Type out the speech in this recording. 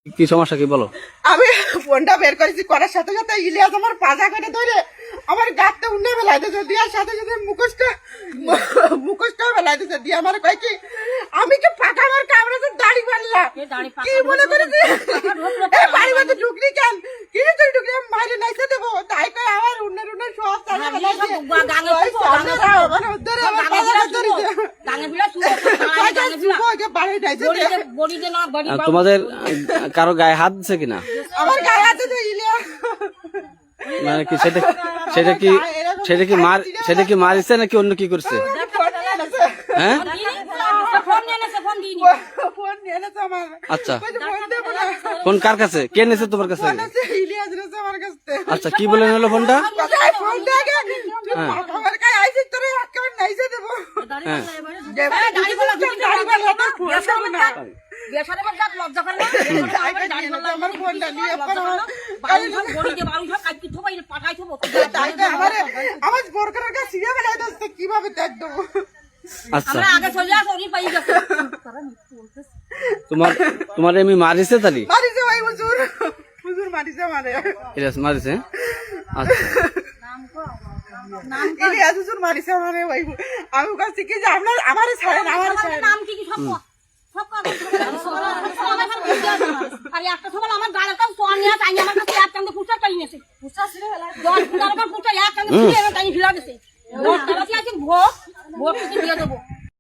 কি সমস্যা কি বলো? আমি ফোনটা বের করেছি, করার সাথে সাথে ইলিয়াস আমার পাজা করে ধরে আমার গাঁটটা উন্নে বেলাইতেছে, দেওয়ার সাথে সাথে মুখোশটা বেলাইতেছে দিয়ে আমার কয় কি আমি কি পাকা আমার কামড়াতে দাড়ি মারলাম কি মনে করেছি বাড়ি মধ্যে ঢুকলি কেন কি তুই ঢুকলি আমি বাইরে নাইতে দেবো তাই কয় আমার উন্নের সব চালা বেলাইছে তোমাদের কারো গায়ে হাত দিছে কিনা? আমার গায়ে আছে তো ইলিয়াস মানে কি সেটা কি মারিছে নাকি অন্য কি করছে? হ্যাঁ ফোন নিয়ে এনেছে আমার। আচ্ছা, ফোন দেবো না। ফোন কার কাছে? কে নিয়েছে তোমার কাছে? ফোন আছে ইলিয়াস এনেছে আমার কাছে। আচ্ছা, কি বলে নিলো ফোনটা? কোথায় ফোনটা আগে? তুই আমার গায়ে আইছিস তোরে একেবারে নাইছে দেবো। হ্যাঁ দাড়ি বলা তোর ফোন দেবো না। আমার ফোনটা নিয়ে আমার বোরকার কাছে সিরিয়া বেলায় দোস্ত কিভাবে দেখ দেবো। আচ্ছা, তোমার এমনি মারিছে তালি? মারিছে ভাই হুজুর, হুজুর মারিছে আমারে। মারিছে? আচ্ছা, ইলিয়াস হুজুর মারিছে আমারে ভাই। আমি কাছে কি যে আপনার আমারে ছাড়েন, আমারে ছাড়েন। নাম কি সব সব আরে একটা সকাল আমার গাড়াটা সোনিয়া তাই আমার কাছে এক কান্দে পুষা পাই নিছে। পুষা ছিল বেলা 10 টাকা পুষা এক কান্দে পুষা আমি তাই ফিরা দিছে। 10 টাকা আছে ভোট ভোট দিয়ে দেবো।